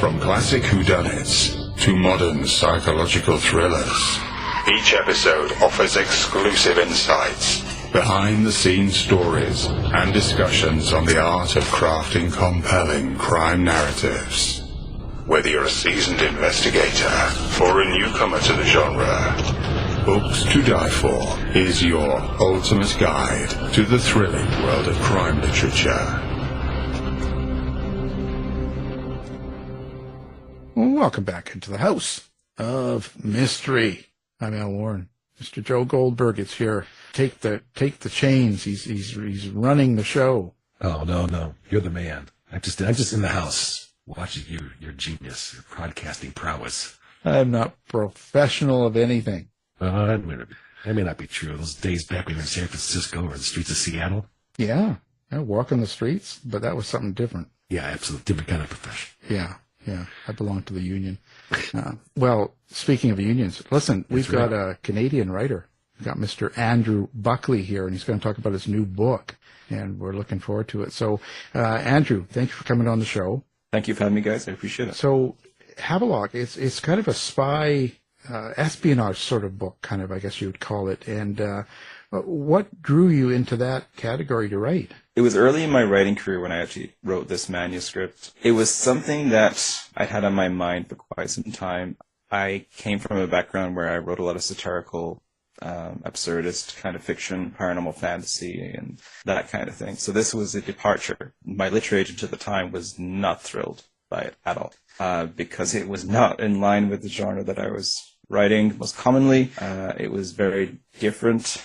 From classic whodunits to modern psychological thrillers, each episode offers exclusive insights, behind-the-scenes stories, and discussions on the art of crafting compelling crime narratives. Whether you're a seasoned investigator or a newcomer to the genre, Books to Die For is your ultimate guide to the thrilling world of crime literature. Welcome back into the House of Mystery. I'm Al Warren. Mr. Joe Goldberg is here. Take the chains. He's running the show. Oh no, you're the man. I'm just in the house watching your genius, your broadcasting prowess. I'm not professional of anything. That may not be true. Those days back when we were in San Francisco or the streets of Seattle. Yeah, walking the streets, but that was something different. Yeah, absolutely different kind of profession. Yeah. I belong to the union. Well, speaking of unions, listen, we've got a Canadian writer. We've got Mr. Andrew Buckley here, and he's going to talk about his new book, and we're looking forward to it. So, Andrew, thank you for coming on the show. Thank you for having me, guys. I appreciate it. So, Havelok, it's kind of a spy espionage sort of book, kind of, I guess you would call it. And what drew you into that category to write? It was early in my writing career when I actually wrote this manuscript. It was something that I'd had on my mind for quite some time. I came from a background where I wrote a lot of satirical, absurdist kind of fiction, paranormal fantasy, and that kind of thing. So this was a departure. My literary agent at the time was not thrilled by it at all, because it was not in line with the genre that I was writing most commonly. It was very different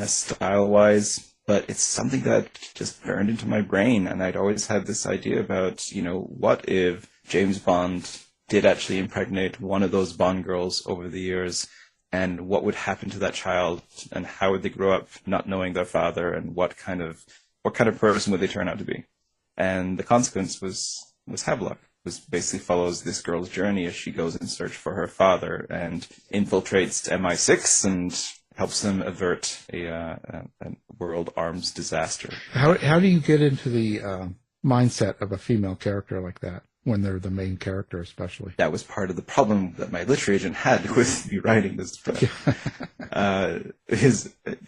style-wise. But it's something that just burned into my brain, and I'd always had this idea about, what if James Bond did actually impregnate one of those Bond girls over the years, and what would happen to that child, and how would they grow up not knowing their father, and what kind of person would they turn out to be? And the consequence was Havelock. It basically follows this girl's journey as she goes in search for her father and infiltrates MI6 and helps them avert a world arms disaster. How do you get into the mindset of a female character like that when they're the main character, especially? That was part of the problem that my literary agent had with me writing this book.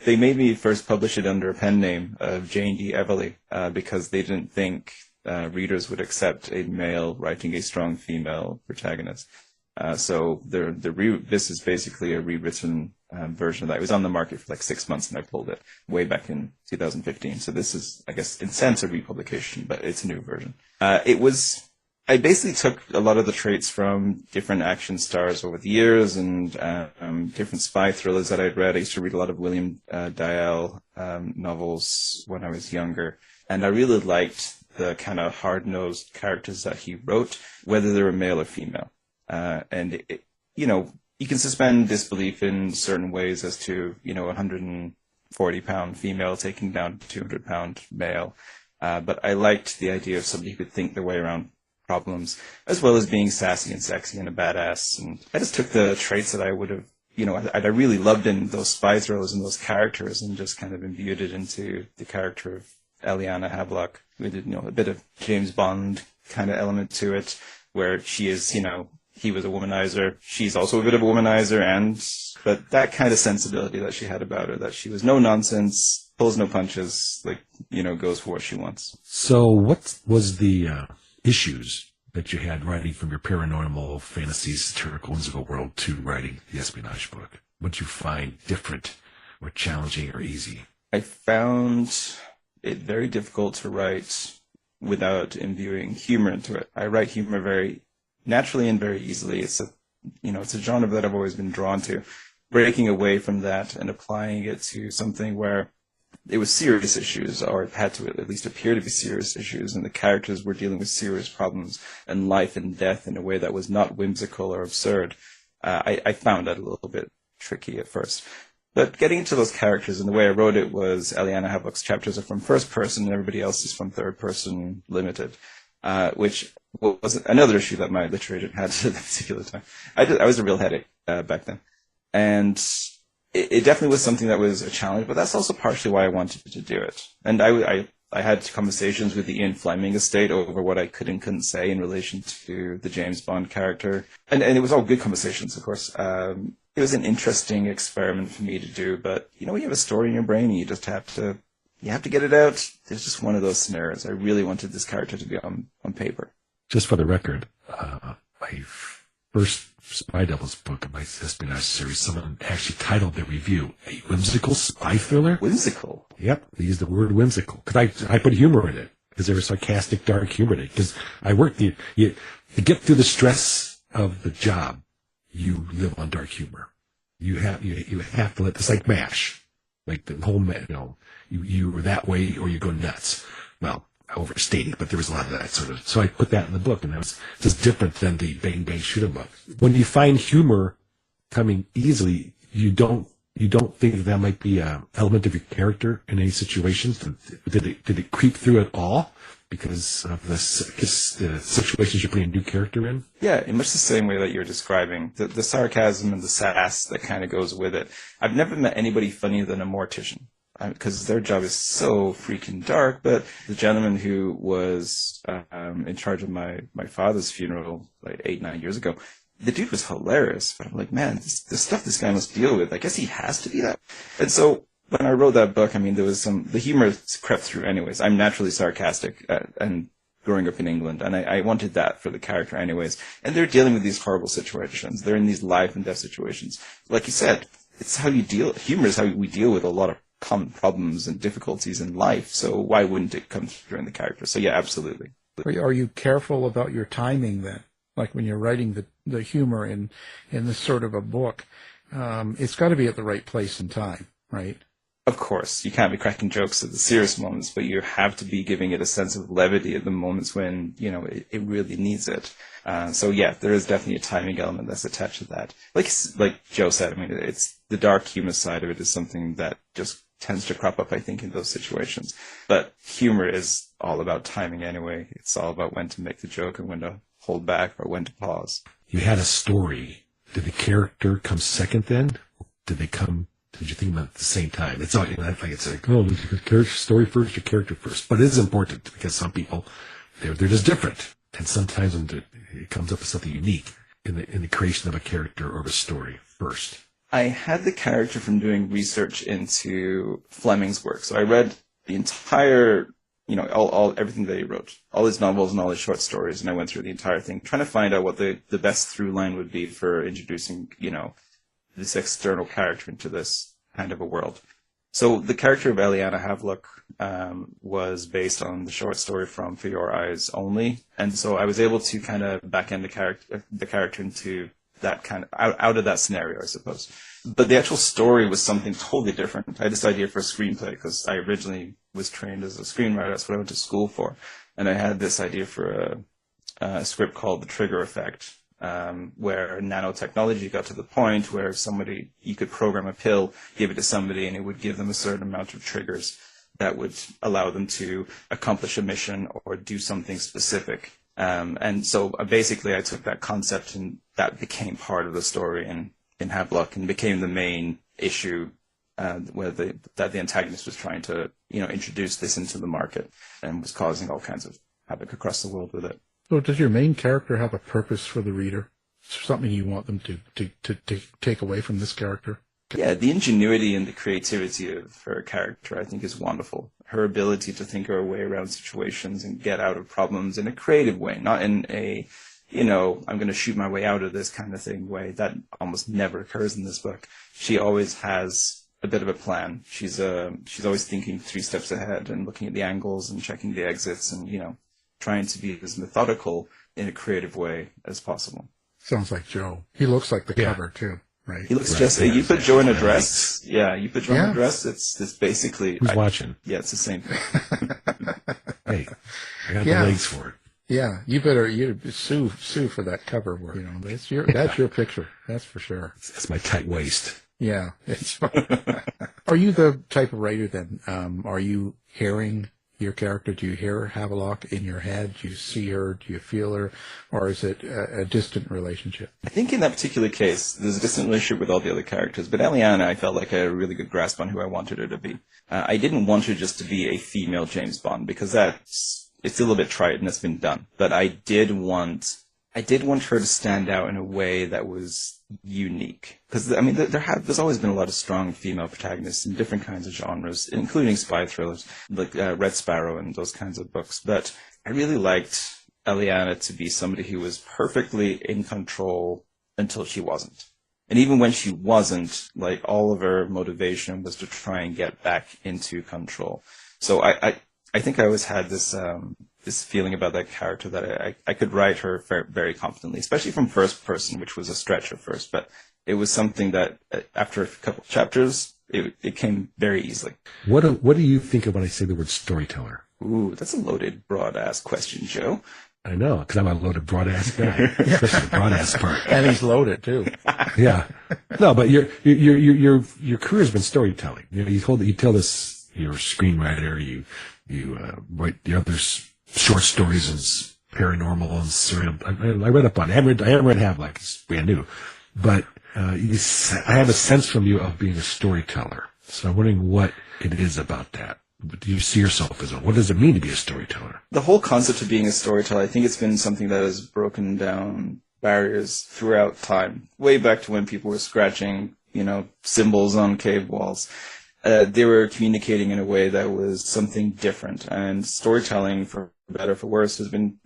They made me first publish it under a pen name of Jane D. Everly because they didn't think readers would accept a male writing a strong female protagonist. So this is basically a rewritten version of that. It was on the market for like 6 months, and I pulled it way back in 2015. So this is, I guess, in sense a republication, but it's a new version. I basically took a lot of the traits from different action stars over the years and different spy thrillers that I'd read. I used to read a lot of William Dial novels when I was younger, and I really liked the kind of hard-nosed characters that he wrote, whether they were male or female. You can suspend disbelief in certain ways as to, a 140-pound female taking down a 200-pound male. But I liked the idea of somebody who could think their way around problems, as well as being sassy and sexy and a badass. And I just took the traits that I would have, I really loved in those spy thrillers and those characters, and just kind of imbued it into the character of Eliana Havelock. We did, a bit of James Bond kind of element to it, where she is, he was a womanizer. She's also a bit of a womanizer, but that kind of sensibility that she had about her, that she was no nonsense, pulls no punches, goes for what she wants. So what was the issues that you had writing from your paranormal, fantasy, satirical, whimsical world to writing the espionage book? What did you find different or challenging or easy? I found it very difficult to write without imbuing humor into it. I write humor very naturally and very easily. It's a genre that I've always been drawn to. Breaking away from that and applying it to something where it was serious issues, or it had to at least appear to be serious issues, and the characters were dealing with serious problems and life and death in a way that was not whimsical or absurd. I found that a little bit tricky at first. But getting into those characters, and the way I wrote it was Eliana Havelock's chapters are from first person and everybody else is from third person limited, which was another issue that my literary agent had at that particular time. I was a real headache back then. And it definitely was something that was a challenge, but that's also partially why I wanted to do it. And I I had conversations with the Ian Fleming estate over what I could and couldn't say in relation to the James Bond character. And it was all good conversations, of course. It was an interesting experiment for me to do, but you have a story in your brain and you just have to get it out. It's just one of those scenarios. I really wanted this character to be on paper. Just for the record, my first Spy Devils book in my espionage series, someone actually titled their review "A Whimsical Spy Thriller." Whimsical? Yep, they used the word whimsical because I put humor in it because there was sarcastic, dark humor in it. Because I worked to get through the stress of the job, you live on dark humor. You have to let it's like MASH, like the whole you were that way or you go nuts. Well, overstating, but there was a lot of that sort of. So I put that in the book, and that was just different than the bang bang shoot 'em up. When you find humor coming easily, you don't think that might be an element of your character in any situations. Did it creep through at all because of the situations you're putting a new character in? Yeah, in much the same way that you're describing the sarcasm and the sass that kind of goes with it. I've never met anybody funnier than a mortician, because their job is so freaking dark. But the gentleman who was in charge of my father's funeral like 8-9 years ago, the dude was hilarious. But I'm like, man, the stuff this guy must deal with, I guess he has to be that. And so when I wrote that book, I mean, there was the humor crept through anyways. I'm naturally sarcastic and growing up in England, and I wanted that for the character anyways. And they're dealing with these horrible situations. They're in these life and death situations. Like you said, it's how you deal. Humor is how we deal with a lot of common problems and difficulties in life. So why wouldn't it come through in the character? So yeah, absolutely. Are you careful about your timing then? Like when you're writing the humor in this sort of a book, it's got to be at the right place and time, right? Of course, you can't be cracking jokes at the serious moments, but you have to be giving it a sense of levity at the moments when, it really needs it. So yeah, there is definitely a timing element that's attached to that. Like Joe said, I mean, it's the dark humor side of it is something that just tends to crop up, I think, in those situations. But humor is all about timing anyway. It's all about when to make the joke and when to hold back or when to pause. You had a story. Did the character come second then? Did you think about it at the same time? It's all it's like, oh, character story first, your character first. But it is important because some people, they're just different. And sometimes when it comes up with something unique in the creation of a character or of a story first. I had the character from doing research into Fleming's work. So I read the entire, everything that he wrote, all his novels and all his short stories, and I went through the entire thing, trying to find out what the best through line would be for introducing, this external character into this kind of a world. So the character of Eliana Havelock was based on the short story from For Your Eyes Only, and so I was able to kind of back end the character into that kind of out of that scenario, I suppose. But the actual story was something totally different. I had this idea for a screenplay because I originally was trained as a screenwriter. That's what I went to school for, and I had this idea for a script called The Trigger Effect. Where nanotechnology got to the point where you could program a pill, give it to somebody, and it would give them a certain amount of triggers that would allow them to accomplish a mission or do something specific. And so basically I took that concept and that became part of the story in Havelok and became the main issue where that the antagonist was trying to, introduce this into the market and was causing all kinds of havoc across the world with it. So does your main character have a purpose for the reader? Something you want them to take away from this character? Yeah, the ingenuity and the creativity of her character, I think, is wonderful. Her ability to think her way around situations and get out of problems in a creative way, not in a, I'm going to shoot my way out of this kind of thing way. That almost never occurs in this book. She always has a bit of a plan. She's always thinking 3 steps ahead and looking at the angles and checking the exits and, trying to be as methodical in a creative way as possible. Sounds like Joe. He looks like the cover too, right? He looks just. You put Joe in a dress. Yeah, you put Joe in a dress. It's basically. Who's watching? Yeah, it's the same thing. Hey, I got the legs for it. Yeah, you sue for that cover work. That's your picture. That's for sure. It's my tight waist. Yeah. Are you the type of writer then? Are you herring your character? Do you hear Havelock in your head? Do you see her? Do you feel her? Or is it a distant relationship? I think in that particular case, there's a distant relationship with all the other characters, but Eliana, I felt like I had a really good grasp on who I wanted her to be. I didn't want her just to be a female James Bond, because it's a little bit trite and it's been done. But I did want her to stand out in a way that was unique. Because, I mean, there's always been a lot of strong female protagonists in different kinds of genres, including spy thrillers, like Red Sparrow and those kinds of books. But I really liked Eliana to be somebody who was perfectly in control until she wasn't. And even when she wasn't, like, all of her motivation was to try and get back into control. So I think I always had this feeling about that character that I could write her very, very confidently, especially from first person, which was a stretch at first. But it was something that after a couple of chapters, it came very easily. What do you think of when I say the word storyteller? Ooh, that's a loaded, broad-ass question, Joe. I know, because I'm a loaded, broad-ass guy, especially the broad-ass part. And he's loaded, too. Yeah. No, but your career has been storytelling. You know, you tell this, you're a screenwriter, you write the other short stories and paranormal and surreal. I read up on it. I haven't read Havelock, it's brand new. But I have a sense from you of being a storyteller. So I'm wondering what it is about that. Do you see yourself as one? What does it mean to be a storyteller? The whole concept of being a storyteller, I think it's been something that has broken down barriers throughout time. Way back to when people were scratching, symbols on cave walls. They were communicating in a way that was something different. And storytelling, for better or for worse, has been,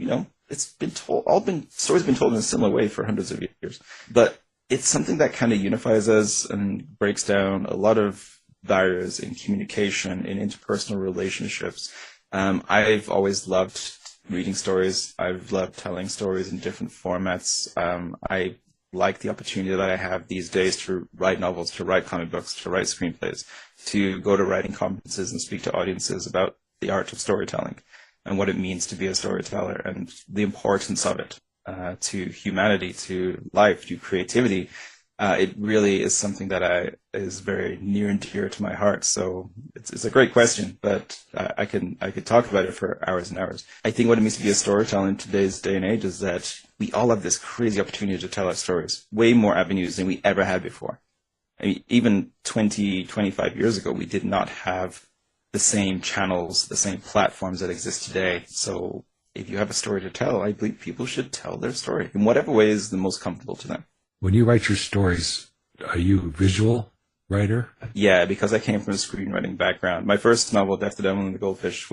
it's been told, stories have been told in a similar way for hundreds of years. But it's something that kind of unifies us and breaks down a lot of barriers in communication, in interpersonal relationships. I've always loved reading stories. I've loved telling stories in different formats. I like the opportunity that I have these days to write novels, to write comic books, to write screenplays, to go to writing conferences and speak to audiences about the art of storytelling and what it means to be a storyteller and the importance of it to humanity, to life, to creativity. It really is something that is very near and dear to my heart. So it's a great question, but I could talk about it for hours and hours. I think what it means to be a storyteller in today's day and age is that we all have this crazy opportunity to tell our stories, way more avenues than we ever had before. I mean, even 20, 25 years ago, we did not have the same channels, the same platforms that exist today. So if you have a story to tell, I believe people should tell their story in whatever way is the most comfortable to them. When you write your stories, are you a visual writer? Yeah, because I came from a screenwriting background. My first novel, Death, the Devil, and the Goldfish,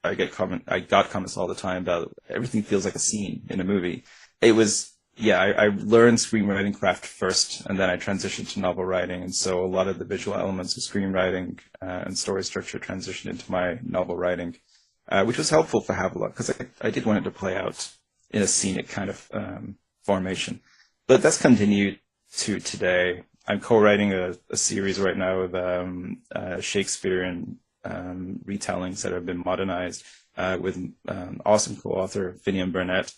I got comments all the time about everything feels like a scene in a movie. I learned screenwriting craft first, and then I transitioned to novel writing, and so a lot of the visual elements of screenwriting and story structure transitioned into my novel writing, which was helpful for Havelok, because I did want it to play out in a scenic kind of formation. But that's continued to today. I'm co-writing a series right now of Shakespearean retellings that have been modernized with awesome co-author Finian Burnett.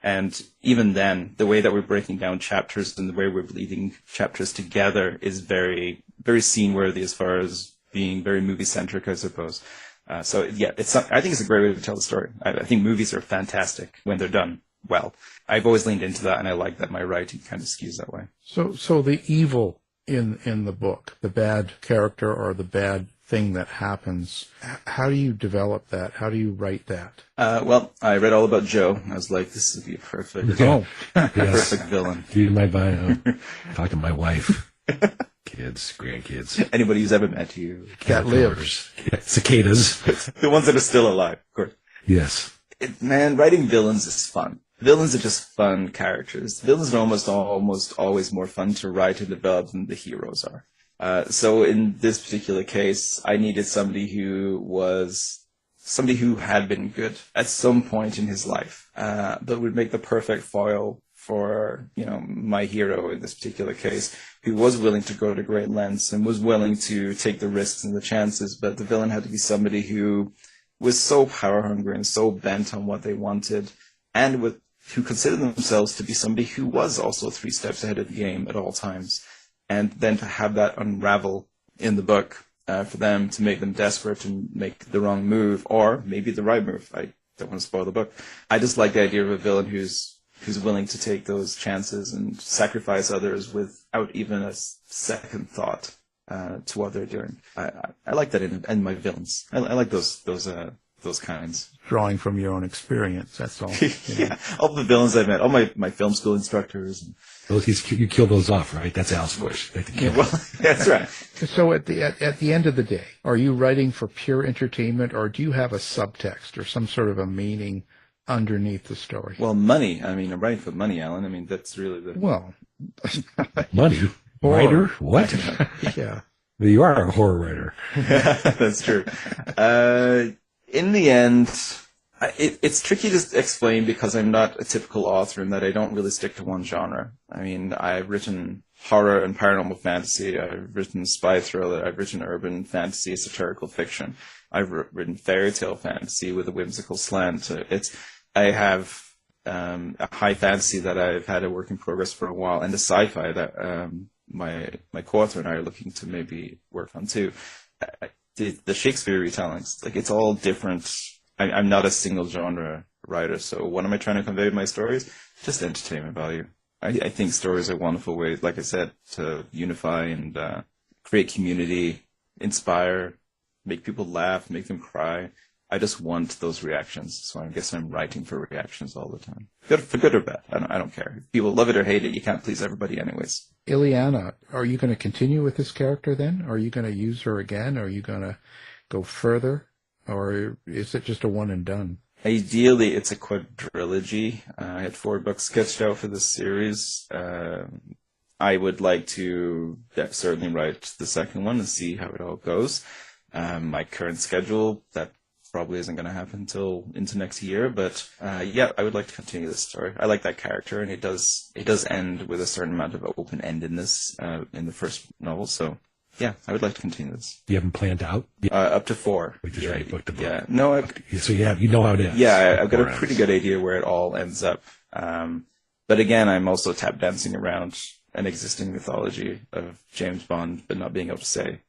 And even then, the way that we're breaking down chapters and the way we're bleeding chapters together is very, very scene-worthy as far as being very movie-centric, I suppose. I think it's a great way to tell the story. I think movies are fantastic when they're done well. I've always leaned into that, and I like that my writing kind of skews that way. So the evil in the book, the bad character or the bad thing that happens, how do you develop that? How do you write that? Well, I read all about Joe. I was like, this would be a perfect villain. Read my bio. Talk to my wife. Kids, grandkids. Anybody who's ever met you. That lives. Cicadas. The ones that are still alive, of course. Yes. Man, writing villains is fun. Villains are just fun characters. Villains are almost always more fun to write and develop than the heroes are. So in this particular case, I needed somebody who had been good at some point in his life, that would make the perfect foil for, my hero in this particular case, who was willing to go to great lengths and was willing to take the risks and the chances. But the villain had to be somebody who was so power hungry and so bent on what they wanted, and who considered themselves to be somebody who was also 3 steps ahead of the game at all times. And then to have that unravel in the book for them to make them desperate and make the wrong move, or maybe the right move. I don't want to spoil the book. I just like the idea of a villain who's willing to take those chances and sacrifice others without even a second thought to what they're doing. I like that in my villains. I like those kinds. Drawing from your own experience, that's all. Yeah, all the villains I've met, all my film school instructors. You kill those off, right? That's Al's voice. Yeah, well, that's right. So at the end of the day, are you writing for pure entertainment, or do you have a subtext or some sort of a meaning underneath the story? Well, money. I mean, I'm writing for money, Alan. I mean, that's really the... Well... Money? Writer? What? Yeah. You are a horror writer. That's true. In the end, it's tricky to explain because I'm not a typical author in that I don't really stick to one genre. I mean, I've written horror and paranormal fantasy. I've written spy thriller. I've written urban fantasy, satirical fiction. I've written fairy tale fantasy with a whimsical slant. I have a high fantasy that I've had a work in progress for a while, and a sci-fi that my co-author and I are looking to maybe work on too. The Shakespeare retellings, like, it's all different. I'm not a single genre writer, so what am I trying to convey with my stories? Just entertainment value. I think stories are wonderful ways, like I said, to unify and create community, inspire, make people laugh, make them cry. I just want those reactions, so I guess I'm writing for reactions all the time. For good or bad, I don't care. If people love it or hate it, you can't please everybody anyways. Eliana, are you going to continue with this character then? Are you going to use her again? Are you going to go further? Or is it just a one and done? Ideally, it's a quadrilogy. I had 4 books sketched out for this series. I would like to certainly write the second one and see how it all goes. My current schedule, that probably isn't going to happen until into next year, but yeah, I would like to continue this story. I like that character, and it does end with a certain amount of open-endedness in the first novel, so yeah, I would like to continue this. You haven't planned out? Up to 4. We just already booked the book. Yeah, no, so you know how it ends. Yeah, I've got a pretty good idea where it all ends up. But again, I'm also tap dancing around an existing mythology of James Bond, but not being able to say,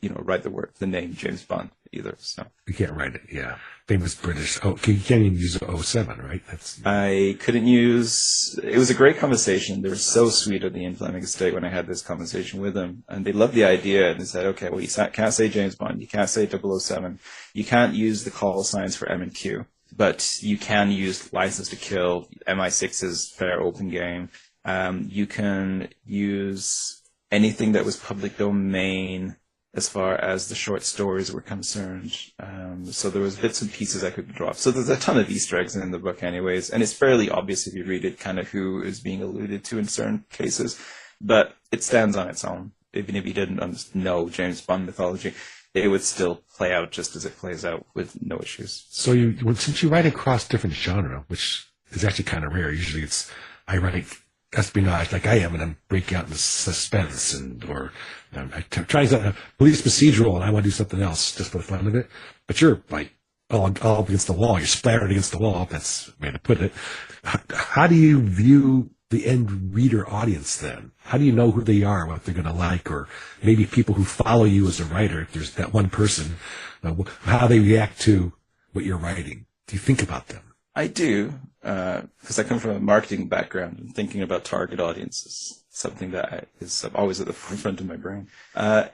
write the name James Bond either. So you can't write it. Yeah, famous British. Oh, you can't even use 07, right? I couldn't use. It was a great conversation. They were so sweet at the Inflaming Estate when I had this conversation with them, and they loved the idea. And they said, "Okay, well, you can't say James Bond. You can't say 007. You can't use the call signs for M and Q, but you can use License to Kill, MI6's fair open game. You can use anything that was public domain." As far as the short stories were concerned. So there was bits and pieces I could drop. So there's a ton of Easter eggs in the book anyways, and it's fairly obvious if you read it kind of who is being alluded to in certain cases, but it stands on its own. Even if you didn't know James Bond mythology, it would still play out just as it plays out with no issues. So since you write across different genre, which is actually kind of rare, usually I write espionage like I am, and I'm breaking out into suspense, or I'm trying a police procedural, and I want to do something else just for the fun of it. But you're like all up against the wall. You're splattered against the wall. That's the way to put it. How do you view the end reader audience then? How do you know who they are, what they're going to like, or maybe people who follow you as a writer, if there's that one person, how they react to what you're writing? Do you think about them? I do, because I come from a marketing background, and thinking about target audiences, something that is always at the forefront of my brain.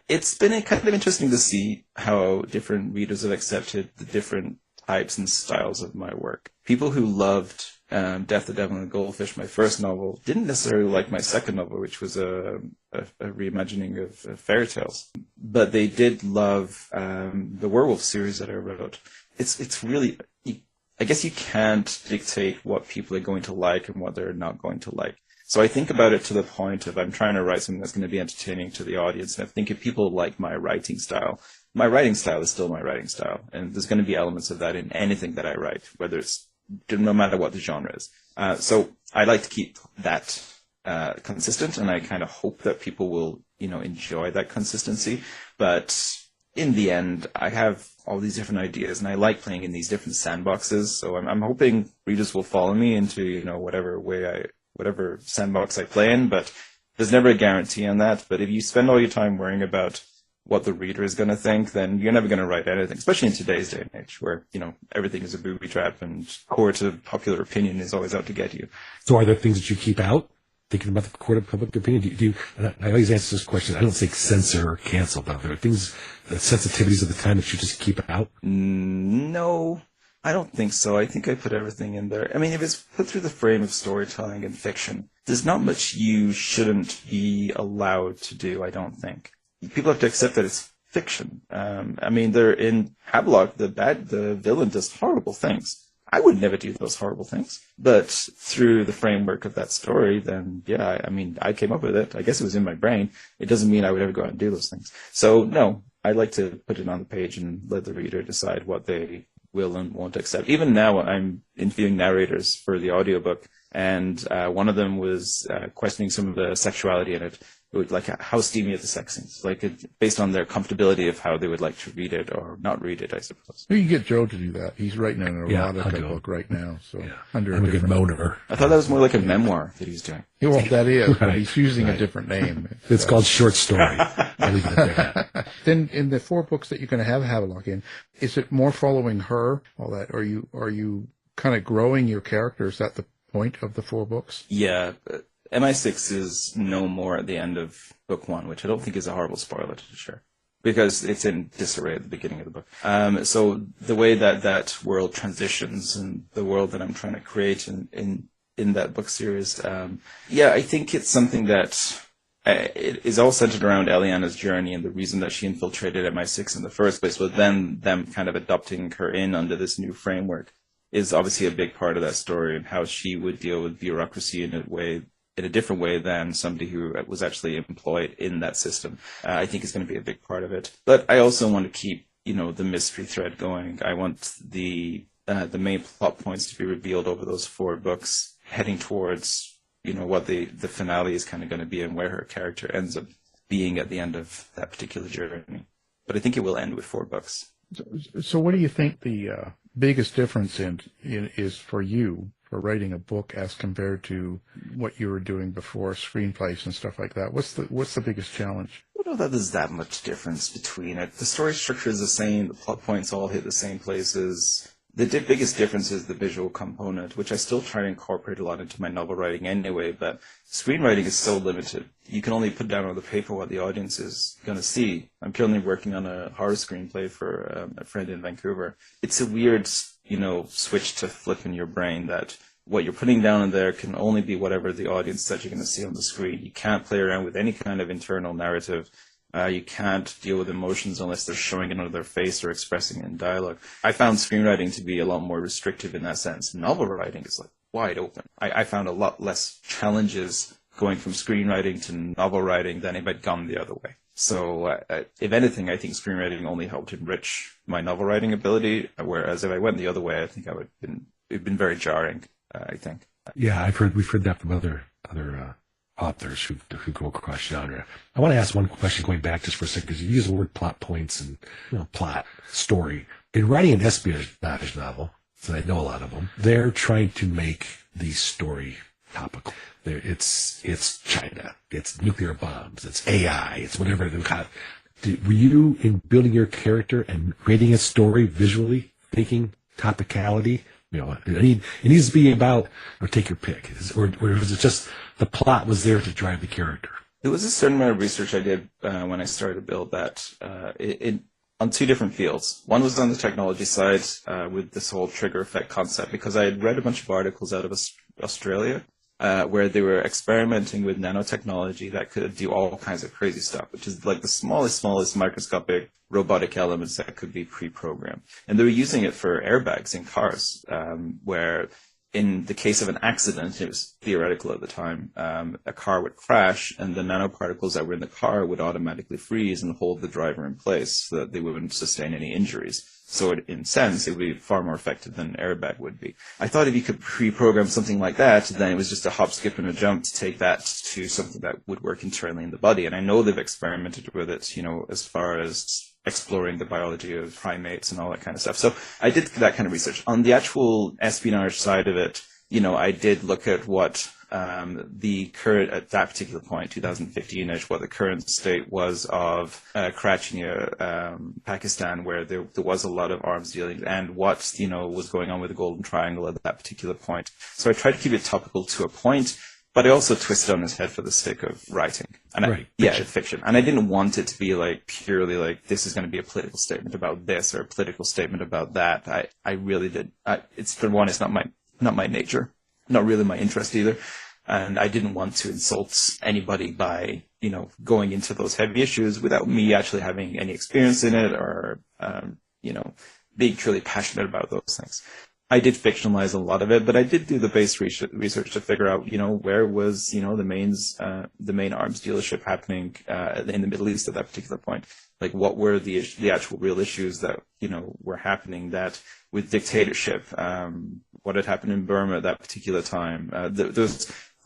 It's been kind of interesting to see how different readers have accepted the different types and styles of my work. People who loved Death, the Devil, and the Goldfish, my first novel, didn't necessarily like my second novel, which was a reimagining of fairy tales. But they did love the Werewolf series that I wrote. It's really... I guess you can't dictate what people are going to like and what they're not going to like. So I think about it to the point of I'm trying to write something that's going to be entertaining to the audience. And I think if people like my writing style is still my writing style. And there's going to be elements of that in anything that I write, no matter what the genre is. So I like to keep that consistent, and I kind of hope that people will, enjoy that consistency. But in the end, I have all these different ideas, and I like playing in these different sandboxes. So I'm hoping readers will follow me into, whatever sandbox I play in, but there's never a guarantee on that. But if you spend all your time worrying about what the reader is going to think, then you're never going to write anything, especially in today's day and age where, everything is a booby trap and court of popular opinion is always out to get you. So are there things that you keep out? Thinking about the court of public opinion, do you I always answer this question. I don't say censor or cancel, but there are things, the sensitivities of the time that you just keep out? No, I don't think so. I think I put everything in there. I mean, if it's put through the frame of storytelling and fiction, there's not much you shouldn't be allowed to do, I don't think. People have to accept that it's fiction. I mean, they're in Havelok, the villain does horrible things. I would never do those horrible things. But through the framework of that story, then, yeah, I mean, I came up with it. I guess it was in my brain. It doesn't mean I would ever go out and do those things. So, no, I like to put it on the page and let the reader decide what they will and won't accept. Even now, I'm interviewing narrators for the audiobook, and one of them was questioning some of the sexuality in it. Like how steamy are the sex scenes, based on their comfortability of how they would like to read it or not read it, I suppose. Well, you get Joe to do that. He's writing an erotica book right now. So I'm a good moaner. I thought that was more like a memoir that he's doing. Yeah, well, that is, but he's using a different name. It's called short story. I'll leave it at that. Then in the 4 books that you're going to have Havelock in, is it more following her, all that? Are you kind of growing your character? Is that the point of the 4 books? Yeah. MI6 is no more at the end of book 1, which I don't think is a horrible spoiler to share, because it's in disarray at the beginning of the book. So the way that world transitions and the world that I'm trying to create in that book series, I think it's something that it is all centered around Eliana's journey and the reason that she infiltrated MI6 in the first place, but then them kind of adopting her in under this new framework is obviously a big part of that story, and how she would deal with bureaucracy in a different way than somebody who was actually employed in that system. I think is going to be a big part of it. But I also want to keep, the mystery thread going. I want the main plot points to be revealed over those 4 books, heading towards, what the finale is kind of going to be and where her character ends up being at the end of that particular journey. But I think it will end with 4 books. So what do you think the biggest difference is for you for writing a book as compared to what you were doing before, screenplays and stuff like that? What's the biggest challenge? I don't know that there's that much difference between it. The story structure is the same. The plot points all hit the same places. The biggest difference is the visual component, which I still try to incorporate a lot into my novel writing anyway, but screenwriting is so limited. You can only put down on the paper what the audience is going to see. I'm currently working on a horror screenplay for a friend in Vancouver. It's a weird, switch to flip in your brain that what you're putting down in there can only be whatever the audience that you're going to see on the screen. You can't play around with any kind of internal narrative. You can't deal with emotions unless they're showing it on their face or expressing it in dialogue. I found screenwriting to be a lot more restrictive in that sense. Novel writing is wide open. I found a lot less challenges going from screenwriting to novel writing than if I'd gone the other way. So if anything, I think screenwriting only helped enrich my novel writing ability, whereas if I went the other way, I think it'd been very jarring, I think. Yeah, we've heard that from other authors who go across genre. I want to ask one question going back just for a second, because you use the word plot points and plot, story. In writing an espionage novel, so I know a lot of them, they're trying to make the story topical. It's China, it's nuclear bombs, it's AI, it's whatever. Were you, in building your character and creating a story visually, thinking topicality? It needs to be about, or take your pick, or was it just the plot was there to drive the character? It was a certain amount of research I did when I started to build that on 2 different fields. One was on the technology side with this whole trigger effect concept, because I had read a bunch of articles out of Australia where they were experimenting with nanotechnology that could do all kinds of crazy stuff, which is like the smallest microscopic robotic elements that could be pre-programmed. And they were using it for airbags in cars, where in the case of an accident, it was theoretical at the time, a car would crash and the nanoparticles that were in the car would automatically freeze and hold the driver in place so that they wouldn't sustain any injuries. So in sense, it would be far more effective than an airbag would be. I thought if you could pre-program something like that, then it was just a hop, skip, and a jump to take that to something that would work internally in the body. And I know they've experimented with it, as far as exploring the biology of primates and all that kind of stuff. So I did that kind of research. On the actual espionage side of it, I did look at what the current, at that particular point, 2015-ish, what the current state was of Karachi, Pakistan, where there was a lot of arms dealing, and what, was going on with the Golden Triangle at that particular point. So I tried to keep it topical to a point, but I also twisted on his head for the sake of writing. And fiction. And I didn't want it to be purely this is going to be a political statement about this or a political statement about that. I really did. It's not my nature, not really my interest either. And I didn't want to insult anybody by, going into those heavy issues without me actually having any experience in it or, being truly passionate about those things. I did fictionalize a lot of it, but I did do the base research to figure out, where was, the main arms dealership happening in the Middle East at that particular point. What were the actual real issues that, were happening that with dictatorship, what had happened in Burma at that particular time.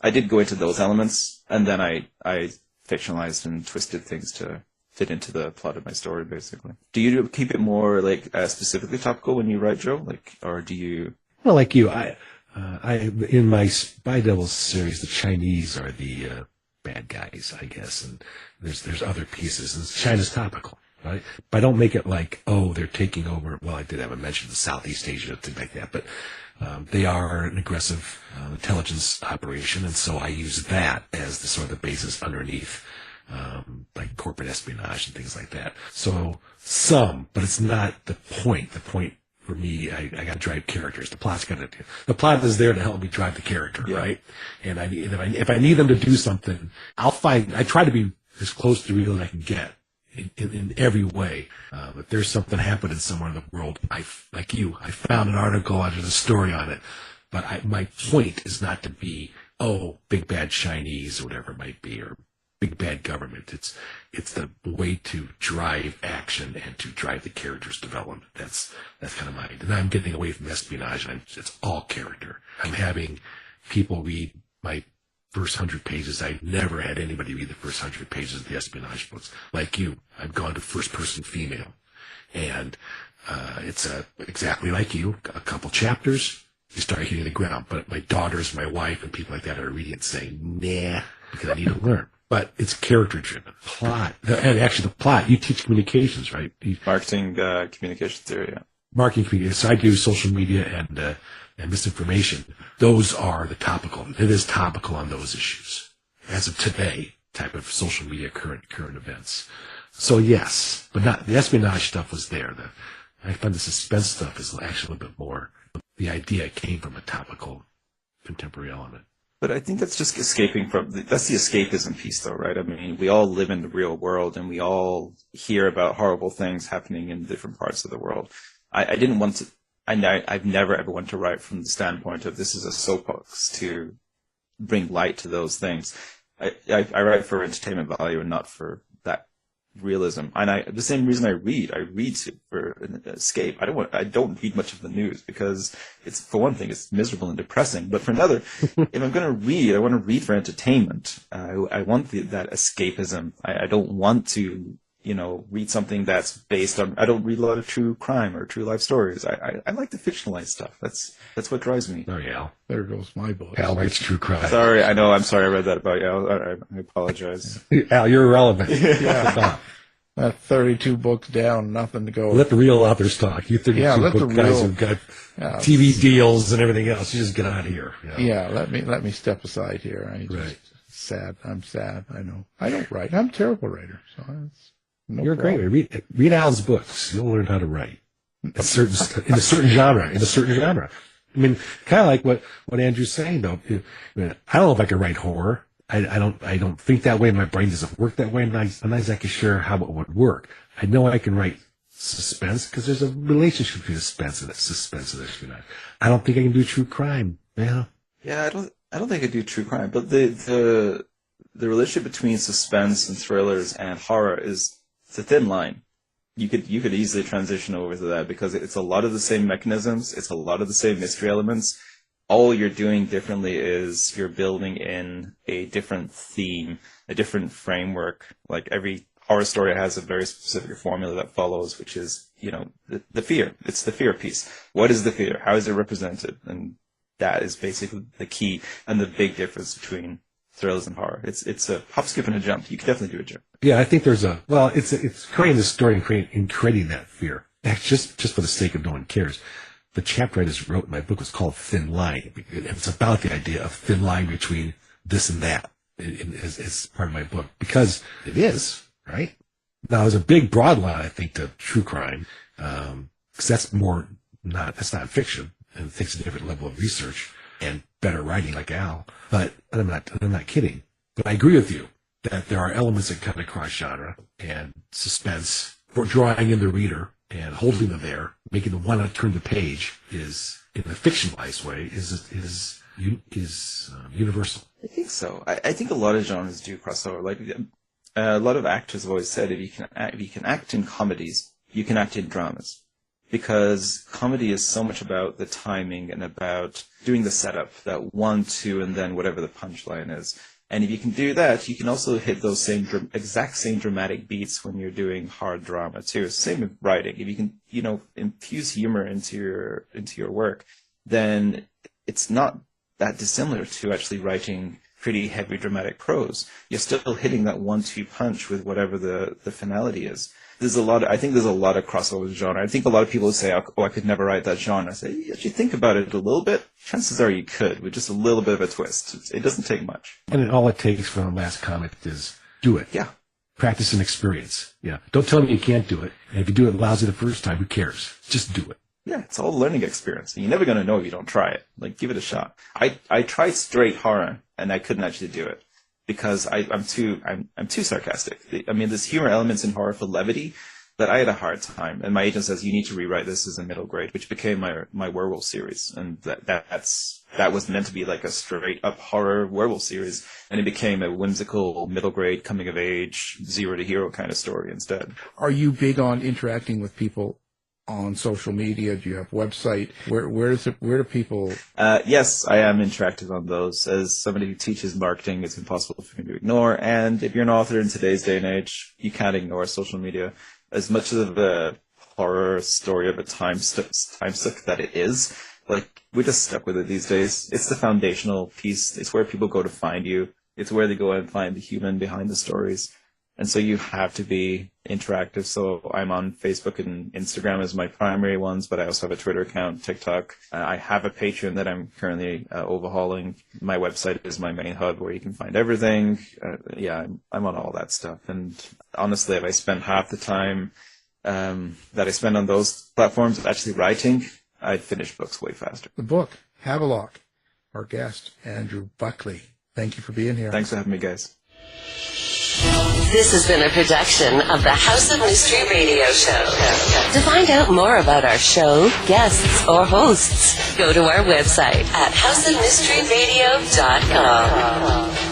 I did go into those elements, and then I fictionalized and twisted things to fit into the plot of my story, basically. Do you keep it more specifically topical when you write, Joe? Or do you? Well, like you, I in my Spy Devils series, the Chinese are the bad guys, I guess, and there's other pieces, and China's topical, right? But I don't make it they're taking over. Well, I did have a mention of Southeast Asia, things like that, but they are an aggressive intelligence operation, and so I use that as the sort of basis underneath. Corporate espionage and things like that. So but it's not the point. The point for me, I got to drive characters. The plot is there to help me drive the character, right? And if I need them to do something, I try to be as close to real as I can get in every way. If there's something happening somewhere in the world, I found an article, I did a story on it, but my point is not to be, big bad Chinese or whatever it might be, or big bad government. It's the way to drive action and to drive the character's development. That's kind of mine. And I'm getting away from espionage, and it's all character. I'm having people read my first 100 pages. I never had anybody read the first 100 pages of the espionage books. Like you, I've gone to first person female, and it's exactly like you. A couple chapters, you start hitting the ground. But my daughters, my wife, and people like that are reading it saying, nah, because I need to learn. But it's character-driven. Plot. And actually the plot, you teach communications, right? Marketing, communication theory, yeah. Marketing, communication. So I do social media and misinformation. Those are the topical. It is topical on those issues. As of today, type of social media, current events. So yes, but not, the espionage stuff was there. I find the suspense stuff is actually a little bit more. The idea came from a topical contemporary element. But I think that's just escaping that's the escapism piece, though, right? I mean, we all live in the real world, and we all hear about horrible things happening in different parts of the world. I didn't want to, I've never ever wanted to write from the standpoint of this is a soapbox to bring light to those things. I write for entertainment value and not for that realism. And the same reason I read for an escape. I don't read much of the news because for one thing, it's miserable and depressing. But for another, if I'm going to read, I want to read for entertainment. I want that escapism. I don't want to, read something that's based on, I don't read a lot of true crime or true life stories. I like the fictionalized stuff. That's what drives me. Sorry, Al. There goes my book. Al writes true crime. Sorry, I know. I'm sorry I read that about you. I apologize. Al, you're irrelevant. Yeah. 32 books down, nothing to go. Let the real authors talk. You 32 book guys who've got TV deals and everything else. You just get out of here. Yeah, let me step aside here. Sad. I'm sad. I know. I don't write. I'm a terrible writer. So you're problem. Great. Read Al's books. You'll learn how to write in a certain genre. I mean, kind of like what Andrew's saying, though. I don't know if I can write horror. I don't think that way. My brain doesn't work that way. I'm not exactly sure how it would work. I know I can write suspense because there's a relationship between suspense and espionage. I don't think I can do true crime. Yeah. Yeah, I don't think I do true crime, but the relationship between suspense and thrillers and horror is a thin line. You could easily transition over to that because it's a lot of the same mechanisms. It's a lot of the same mystery elements. All you're doing differently is you're building in a different theme, a different framework. Like every horror story has a very specific formula that follows, which is, the fear. It's the fear piece. What is the fear? How is it represented? And that is basically the key and the big difference between thrillers and horror. It's a hop, skip, and a jump. You can definitely do a jump. Yeah, I think there's it's creating the story and creating that fear. That's just for the sake of no one cares. The chapter I just wrote in my book was called Thin Line. It's about the idea of thin line between this and that as part of my book, because it is, right? Now, there's a big broad line, I think, to true crime, because that's not fiction, and it takes a different level of research and better writing like Al. But I'm not kidding. But I agree with you that there are elements that cut across genre and suspense for drawing in the reader and holding them there, making them want to turn the page is, in a fictionalized way, is universal. I think so. I think a lot of genres do cross over. Like a lot of actors have always said, if you can act in comedies, you can act in dramas, because comedy is so much about the timing and about doing the setup, that 1, 2, and then whatever the punchline is. And if you can do that, you can also hit those exact same dramatic beats when you're doing hard drama too. Same with writing. If you can, infuse humor into your work, then it's not that dissimilar to actually writing pretty heavy dramatic prose. You're still hitting that 1-2 punch with whatever the finality is. I think there's a lot of crossover with genre. I think a lot of people say, oh, I could never write that genre. I say, if you think about it a little bit, chances are you could, with just a little bit of a twist. It doesn't take much. And all it takes for the last comment is do it. Yeah. Practice and experience. Yeah. Don't tell me you can't do it. And if you do it lousy the first time, who cares? Just do it. Yeah, it's all a learning experience. You're never going to know if you don't try it. Like, give it a shot. I tried straight horror, and I couldn't actually do it, because I'm too sarcastic. There's humor elements in horror for levity that I had a hard time. And my agent says, you need to rewrite this as a middle grade, which became my werewolf series. And that was meant to be like a straight up horror werewolf series. And it became a whimsical middle grade coming of age, zero to hero kind of story instead. Are you big on interacting with people on social media? Do you have a website? Where do people? Yes, I am interactive on those. As somebody who teaches marketing, it's impossible for me to ignore. And if you're an author in today's day and age, you can't ignore social media. As much of a horror story of a time suck that it is, like, we're just stuck with it these days. It's the foundational piece. It's where people go to find you. It's where they go and find the human behind the stories. And so you have to be interactive. So I'm on Facebook and Instagram as my primary ones, but I also have a Twitter account, TikTok. I have a Patreon that I'm currently overhauling. My website is my main hub where you can find everything. I'm on all that stuff. And honestly, if I spend half the time that I spend on those platforms actually writing, I'd finish books way faster. The book, Havelok, our guest, Andrew Buckley. Thank you for being here. Thanks for having me, guys. This has been a production of the House of Mystery Radio Show. To find out more about our show, guests, or hosts, go to our website at houseofmysteryradio.com.